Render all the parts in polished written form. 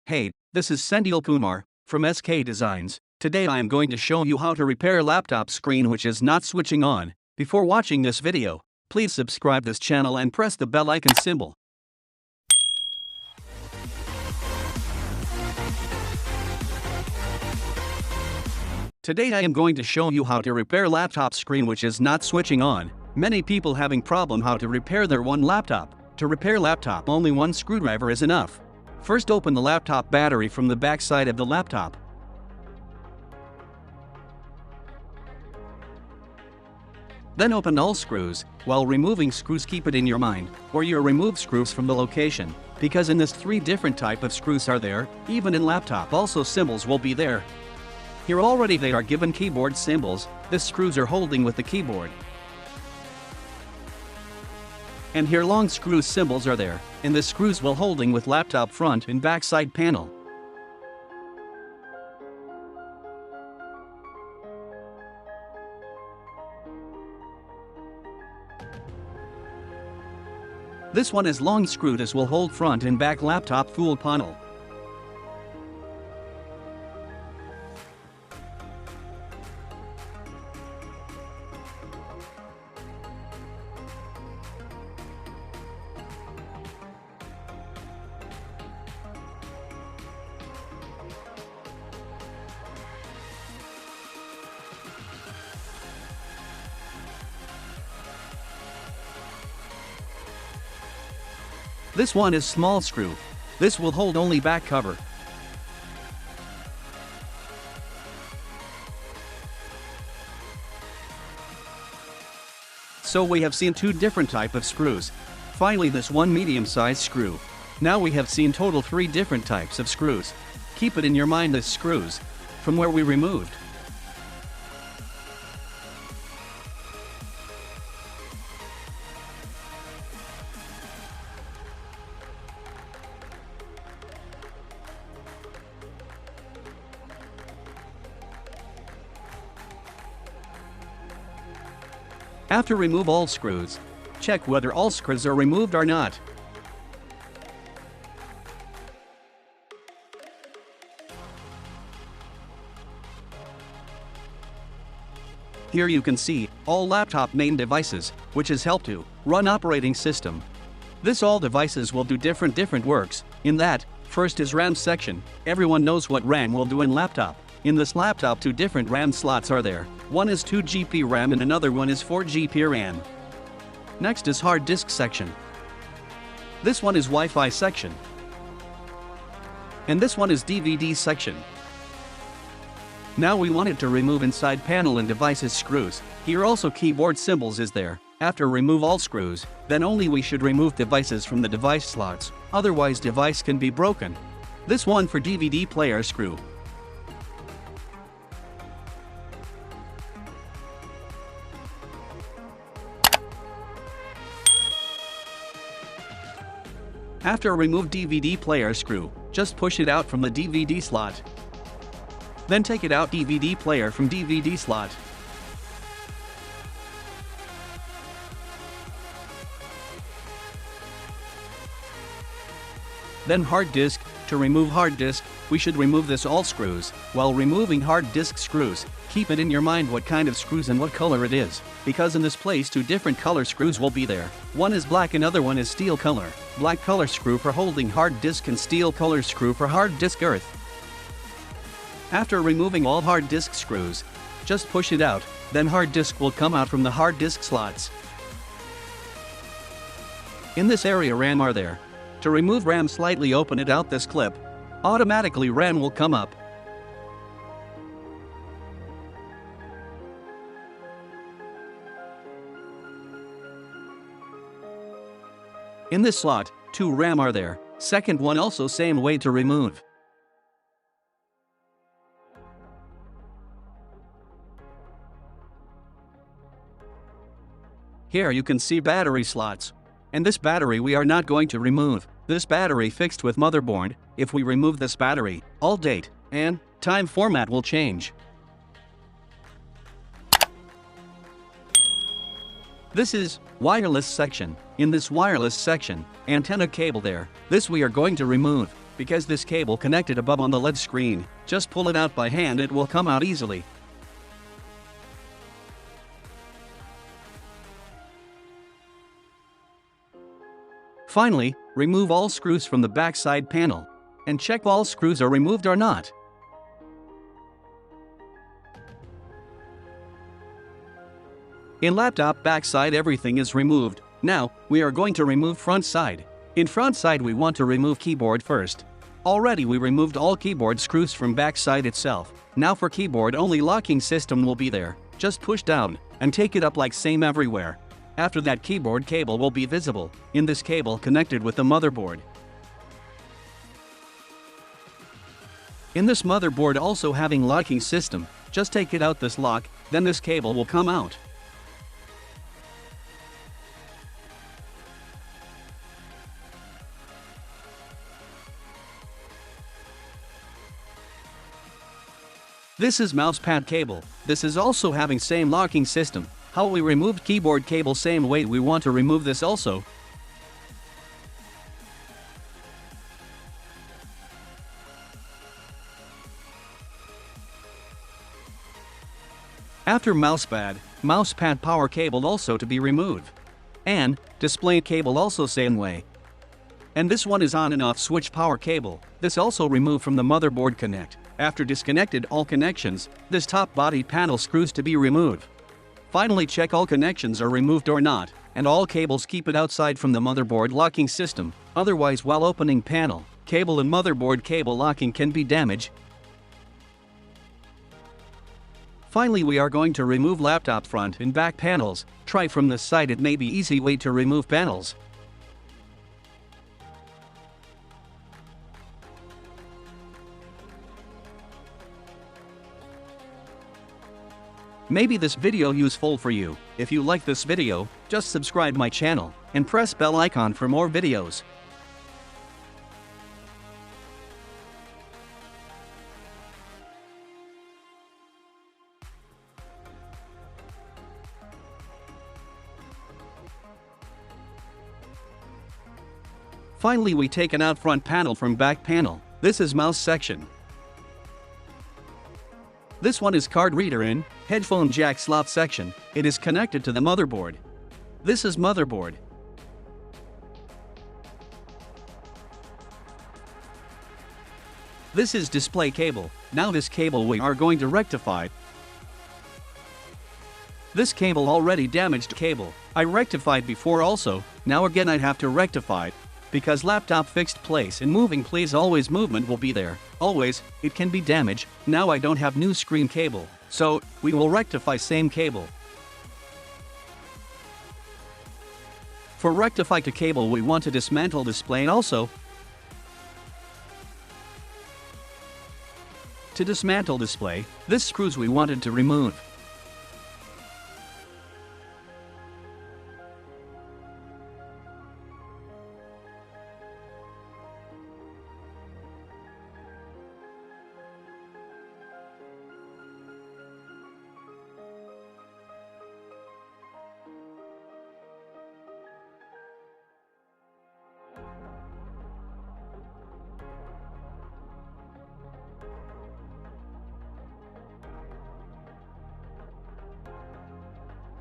Hey, this is Senthil Kumar from SK Designs. Today I am going to show you how to repair laptop screen which is not switching on. Before watching this video, please subscribe this channel and press the bell icon symbol. Today I am going to show you how to repair laptop screen which is not switching on. Many people having problem how to repair their one laptop. To repair laptop only one screwdriver is enough. First open the laptop battery from the back side of the laptop. Then open all screws. While removing screws, keep it in your mind or you remove screws from the location, because in this 3 different type of screws are there. Even in laptop also symbols will be there. Here already they are given keyboard symbols. This screws are holding with the keyboard. And here long screw symbols are there, and the screws will holding with laptop front and back side panel. This one is long screw. This will hold front and back laptop full panel. This one is small screw. This will hold only back cover. So we have seen 2 different type of screws. Finally this one medium-sized screw. Now we have seen total 3 different types of screws. Keep it in your mind the screws from where we removed. After remove all screws, check whether all screws are removed or not. Here you can see all laptop main devices, which is help to run operating system. This all devices will do different works. In that, first is RAM section. Everyone knows what RAM will do in laptop. In this laptop 2 different RAM slots are there. One is 2 GB RAM and another one is 4 GB RAM. Next is hard disk section. This one is Wi-Fi section. And this one is DVD section. Now we wanted to remove inside panel and devices screws. Here also keyboard symbols is there. After remove all screws, then only we should remove devices from the device slots. Otherwise device can be broken. This one for DVD player screw. After remove DVD player screw, just push it out from the DVD slot. Then take it out DVD player from DVD slot. Then hard disk. To remove hard disk, we should remove this all screws. While removing hard disk screws, keep it in your mind what kind of screws and what color it is, because in this place 2 different color screws will be there. One is black, another one is steel color. Black color screw for holding hard disk and steel color screw for hard disk earth. After removing all hard disk screws, just push it out, then hard disk will come out from the hard disk slots. In this area RAM are there. To remove RAM, slightly open it out this clip. Automatically RAM will come up. In this slot, 2 RAM are there. Second one also same way to remove. Here you can see battery slots. And this battery we are not going to remove. This battery fixed with motherboard. If we remove this battery, all date and time format will change. This is wireless section. In this wireless section, antenna cable there. This we are going to remove. because this cable connected above on the LED screen. Just pull it out by hand, it will come out easily. Finally, remove all screws from the backside panel and check all screws are removed or not. In laptop backside everything is removed. Now, we are going to remove front side. In front side we want to remove keyboard first. Already we removed all keyboard screws from backside itself. Now for keyboard only locking system will be there. Just push down and take it up like same everywhere. After that keyboard cable will be visible in this cable connected with the motherboard. In this motherboard also having locking system, just take it out this lock, then this cable will come out. This is mousepad cable. This is also having same locking system. How we removed keyboard cable same way we want to remove this also. After mousepad power cable also to be removed. And display cable also same way. And this one is on and off switch power cable. This also removed from the motherboard connect. After disconnected all connections, this top body panel screws to be removed. Finally check all connections are removed or not, and all cables keep it outside from the motherboard locking system, otherwise while opening panel, cable and motherboard cable locking can be damaged. Finally we are going to remove laptop front and back panels. Try from this side, it may be easy way to remove panels. Maybe this video useful for you. If you like this video, just subscribe my channel and press bell icon for more videos. Finally we taken out front panel from back panel. This is mouse section. This one is card reader in, headphone jack slot section. It is connected to the motherboard. This is motherboard. This is display cable. Now this cable we are going to rectify. This cable already damaged cable. I rectified before also. Now again I have to rectify. Because laptop fixed place and moving place always movement will be there. Always, it can be damaged. Now I don't have new screen cable. So, we will rectify same cable. For rectify to cable we want to dismantle display also. To dismantle display, this screws we wanted to remove.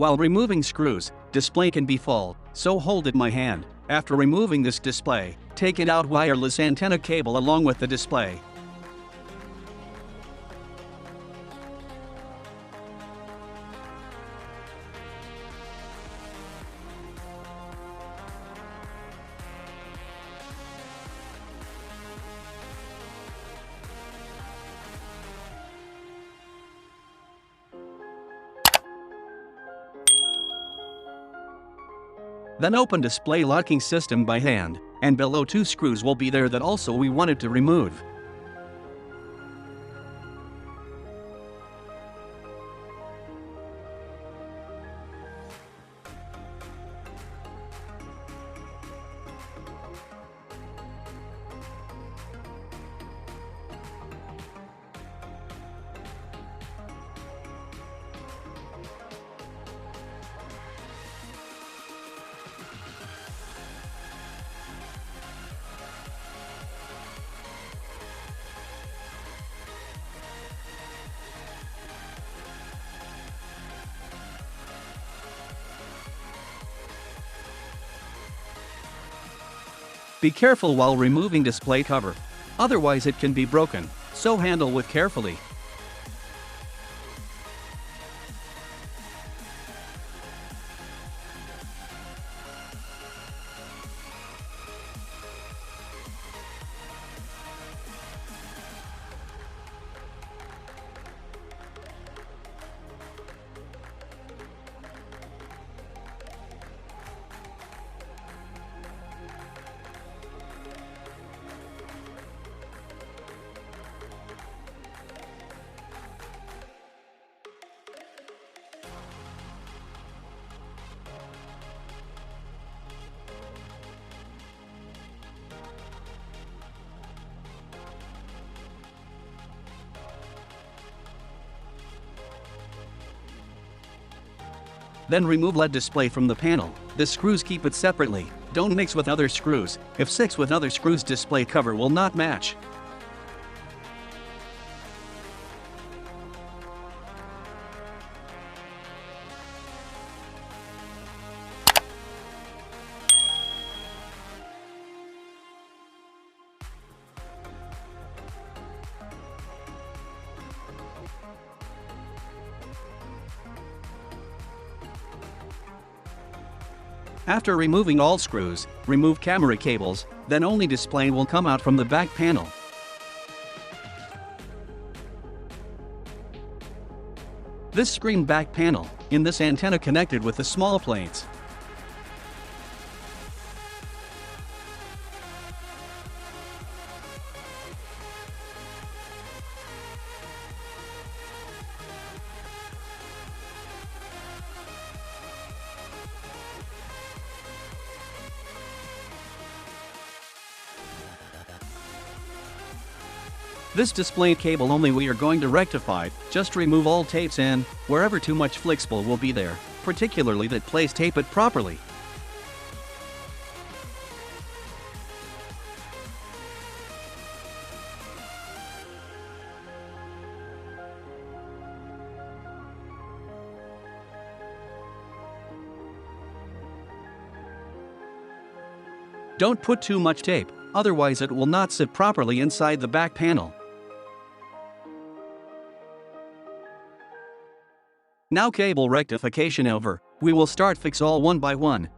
While removing screws, display can be full, so hold it my hand. After removing this display, take it out wireless antenna cable along with the display. Then open display locking system by hand, and below two screws will be there that also we wanted to remove. Be careful while removing display cover. Otherwise it can be broken, so handle with carefully. Then remove LED display from the panel. The screws keep it separately. Don't mix with other screws. If 6 with other screws, display cover will not match. After removing all screws, remove camera cables, then only display will come out from the back panel. This screen back panel, in this antenna connected with the small plates. This display cable only we are going to rectify. Just remove all tapes and, wherever too much flexible will be there, particularly that place tape it properly. Don't put too much tape, otherwise it will not sit properly inside the back panel. Now cable rectification over, we will start fix all one by one.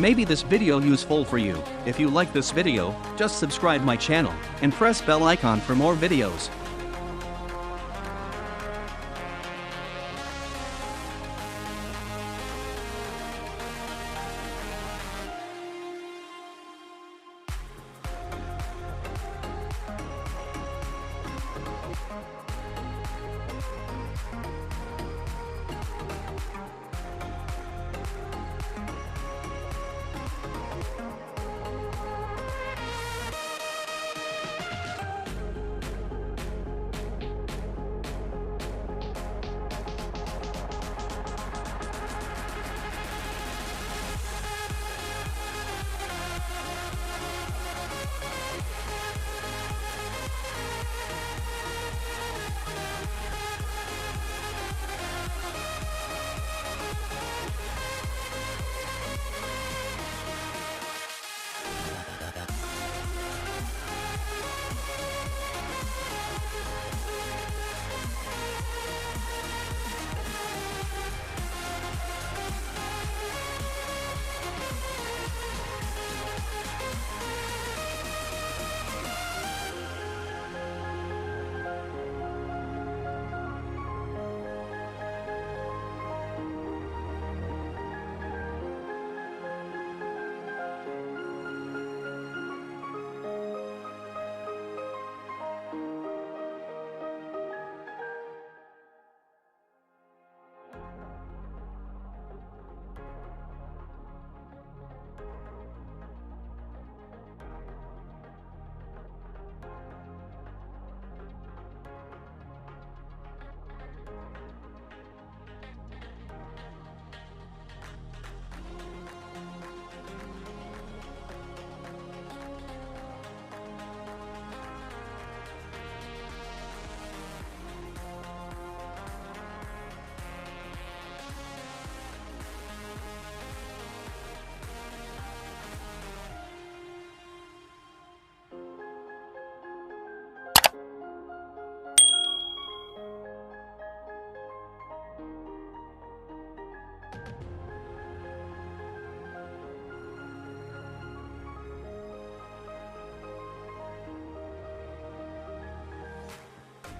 Maybe this video useful for you. If you like this video, just subscribe my channel and press bell icon for more videos.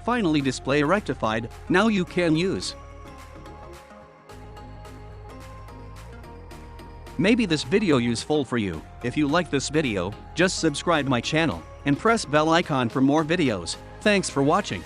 Finally, display rectified. Now you can use. Maybe this video useful for you. If you like this video, just subscribe my channel and press bell icon for more videos. Thanks for watching.